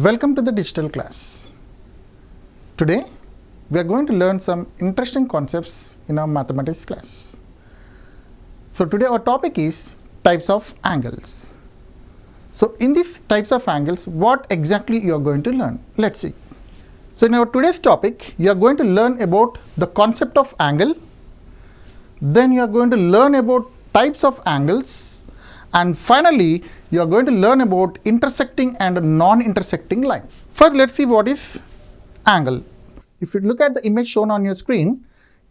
Welcome to the digital class. Today we are going to learn some interesting concepts in our mathematics class. So today our topic is types of angles. So in these types of angles, what exactly you are going to learn? Let's see. So in our today's topic, you are going to learn about the concept of angle. Then you are going to learn about types of angles. And finally, you are going to learn about intersecting and non-intersecting line. First, let's see what is angle. If you look at the image shown on your screen,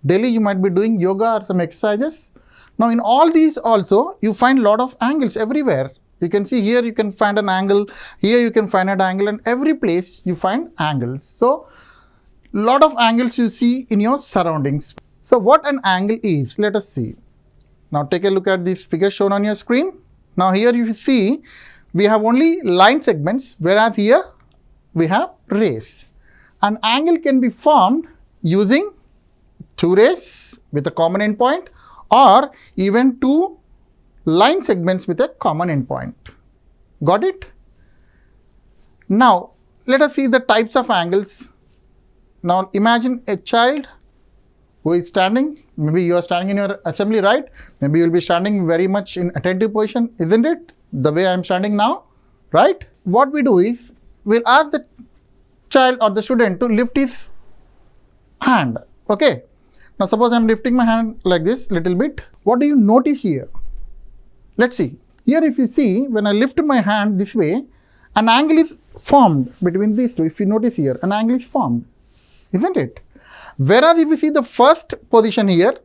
daily you might be doing yoga or some exercises. Now in all these also, you find a lot of angles everywhere. You can see here you can find an angle, here you can find an angle, and every place you find angles. So lot of angles you see in your surroundings. So what an angle is, let us see. Now take a look at this figure shown on your screen. Now here you see we have only line segments, whereas here we have rays. An angle can be formed using two rays with a common endpoint or even two line segments with a common endpoint. Got it? Now let us see the types of angles. Now imagine a child who is standing. Maybe you are standing in your assembly, right? Maybe you will be standing very much in attentive position, isn't it? The way I am standing now, right? What we do is, we'll ask the child or the student to lift his hand, okay? Now suppose I am lifting my hand like this little bit. What do you notice here? Let's see. Here if you see, when I lift my hand this way, an angle is formed between these two. If you notice here, an angle is formed, isn't it? Whereas if you see the first position here,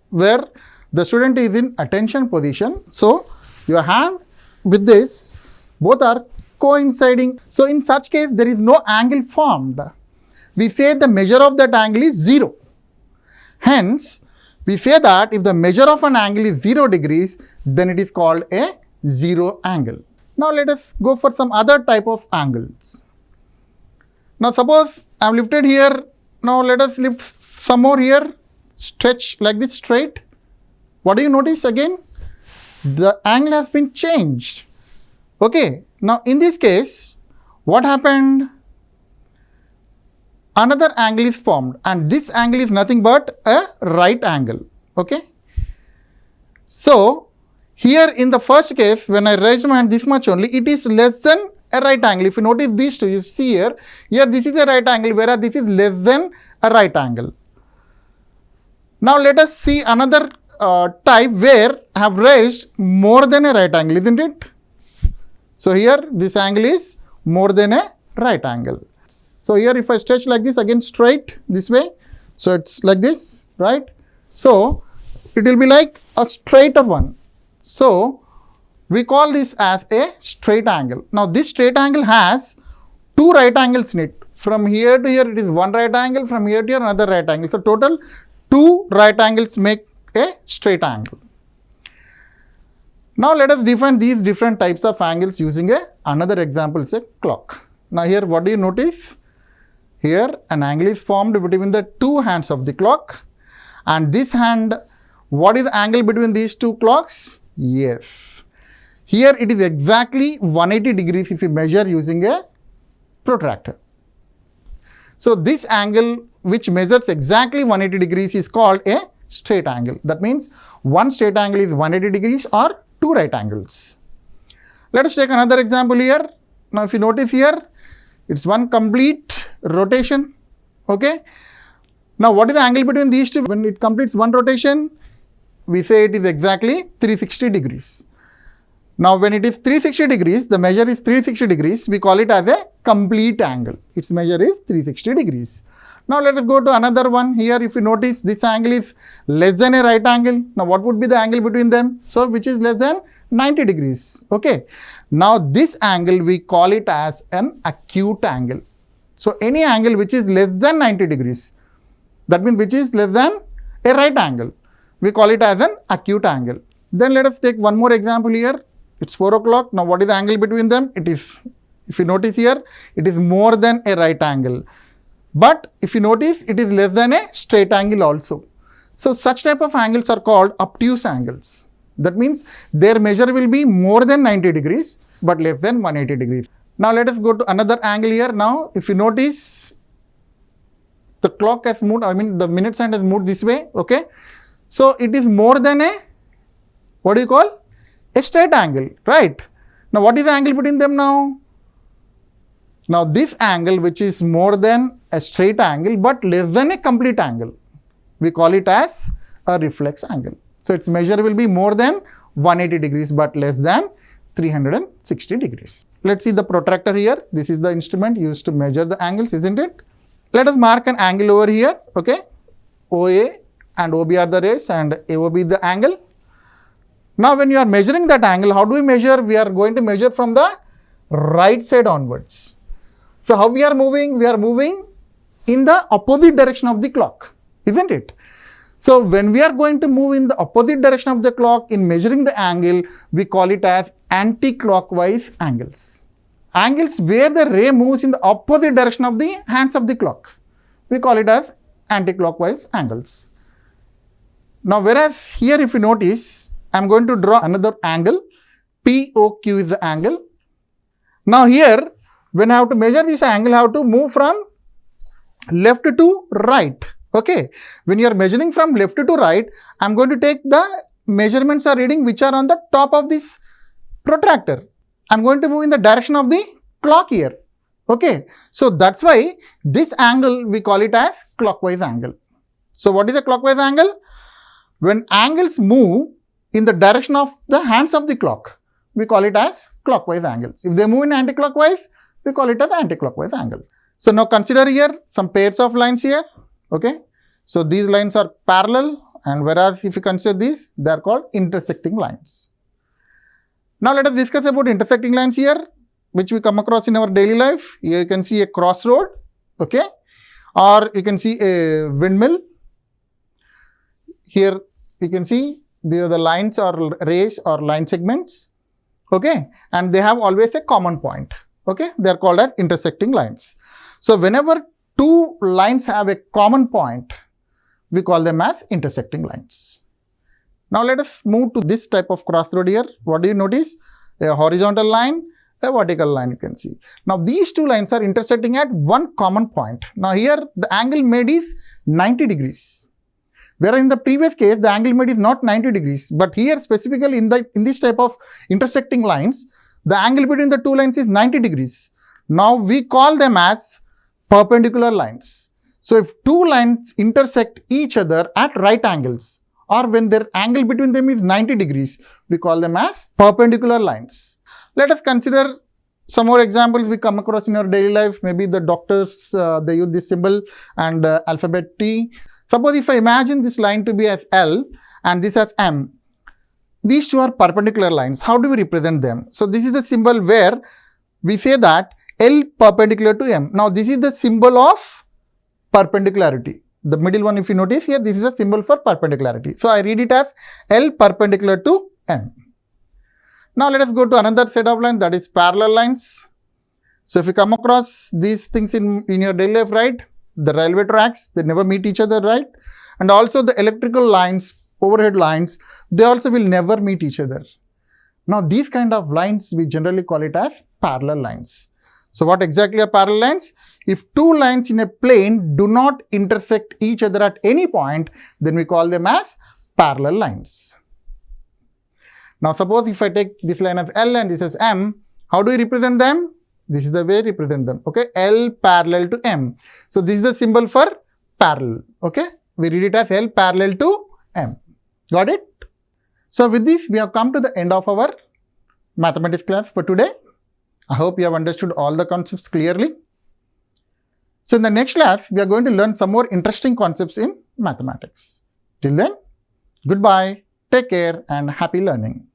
where the student is in attention position, so your hand with this, both are coinciding. So in such case, there is no angle formed. We say the measure of that angle is 0. Hence, we say that if the measure of an angle is 0 degrees, then it is called a 0 angle. Now let us go for some other type of angles. Now suppose I am lifted here. Now let us lift some more here, stretch like this straight. What do you notice again? The angle has been changed. Okay, now in this case, what happened? Another angle is formed, and this angle is nothing but a right angle. Okay. So here in the first case, when I raise my hand this much only, it is less than a right angle. If you notice these two, you see here this is a right angle, whereas this is less than a right angle. Now let us see another type where I have raised more than a right angle, isn't it? So here this angle is more than a right angle. So here if I stretch like this, again straight this way, so it's like this, right? So it will be like a straighter one. So we call this as a straight angle. Now this straight angle has two right angles in it. From here to here it is one right angle, from here to here another right angle. So total two right angles make a straight angle. Now let us define these different types of angles using another example, say clock. Now here what do you notice? Here an angle is formed between the two hands of the clock, and this hand, what is the angle between these two clocks? Yes. Here it is exactly 180 degrees if you measure using a protractor. So this angle which measures exactly 180 degrees is called a straight angle. That means one straight angle is 180 degrees or two right angles. Let us take another example here. Now if you notice here, it's one complete rotation. Okay. Now what is the angle between these two? When it completes one rotation, we say it is exactly 360 degrees. Now when it is 360 degrees, the measure is 360 degrees, we call it as a complete angle. Its measure is 360 degrees. Now let us go to another one. Here if you notice, this angle is less than a right angle. Now what would be the angle between them? So which is less than 90 degrees. Okay. Now this angle we call it as an acute angle. So any angle which is less than 90 degrees, that means which is less than a right angle, we call it as an acute angle. Then let us take one more example here. It's 4 o'clock. Now what is the angle between them? It is, if you notice here, it is more than a right angle. But if you notice, it is less than a straight angle also. So such type of angles are called obtuse angles. That means their measure will be more than 90 degrees but less than 180 degrees. Now let us go to another angle here. Now if you notice, the clock has moved, I mean the minute hand has moved this way, okay. So it is more than a, what do you call? A straight angle, right? Now what is the angle between them now? Now this angle, which is more than a straight angle but less than a complete angle, we call it as a reflex angle. So its measure will be more than 180 degrees but less than 360 degrees. Let's see the protractor here. This is the instrument used to measure the angles, isn't it? Let us mark an angle over here, okay. OA and OB are the rays and AOB is the angle. Now when you are measuring that angle, how do we measure? We are going to measure from the right side onwards. So how we are moving? We are moving in the opposite direction of the clock, isn't it? So when we are going to move in the opposite direction of the clock in measuring the angle, we call it as anti-clockwise angles. Angles where the ray moves in the opposite direction of the hands of the clock, we call it as anti-clockwise angles. Now whereas here if you notice, I am going to draw another angle, POQ is the angle. Now here, when I have to measure this angle, I have to move from left to right, okay. When you are measuring from left to right, I am going to take the measurements or reading which are on the top of this protractor. I am going to move in the direction of the clock here, okay. So that's why this angle we call it as clockwise angle. So what is a clockwise angle? When angles move in the direction of the hands of the clock, we call it as clockwise angles. If they move in anti-clockwise, we call it as anti-clockwise angle. So now consider here some pairs of lines here, okay. So these lines are parallel, and whereas if you consider these, they are called intersecting lines. Now let us discuss about intersecting lines here, which we come across in our daily life. Here you can see a crossroad, okay, or you can see a windmill. Here you can see the lines or rays or line segments, okay, and they have always a common point, okay. They are called as intersecting lines. So whenever two lines have a common point, we call them as intersecting lines. Now let us move to this type of crossroad here. What do you notice? A horizontal line, a vertical line you can see. Now these two lines are intersecting at one common point. Now here the angle made is 90 degrees. Whereas in the previous case, the angle made is not 90 degrees. But here specifically in this type of intersecting lines, the angle between the two lines is 90 degrees. Now we call them as perpendicular lines. So if two lines intersect each other at right angles, or when their angle between them is 90 degrees, we call them as perpendicular lines. Let us consider some more examples we come across in our daily life. Maybe the doctors, they use this symbol and alphabet T. Suppose if I imagine this line to be as L and this as M, these two are perpendicular lines. How do we represent them? So this is the symbol where we say that L perpendicular to M. Now this is the symbol of perpendicularity. The middle one, if you notice here, this is a symbol for perpendicularity. So I read it as L perpendicular to M. Now let us go to another set of lines, that is parallel lines. So if you come across these things in your daily life, right? The railway tracks, they never meet each other, right? And also the electrical lines, overhead lines, they also will never meet each other. Now these kind of lines, we generally call it as parallel lines. So what exactly are parallel lines? If two lines in a plane do not intersect each other at any point, then we call them as parallel lines. Now suppose if I take this line as L and this as M, how do we represent them? This is the way we represent them, okay? L parallel to M. So this is the symbol for parallel, okay? We read it as L parallel to M. Got it? So with this, we have come to the end of our mathematics class for today. I hope you have understood all the concepts clearly. So in the next class, we are going to learn some more interesting concepts in mathematics. Till then, goodbye, take care and happy learning.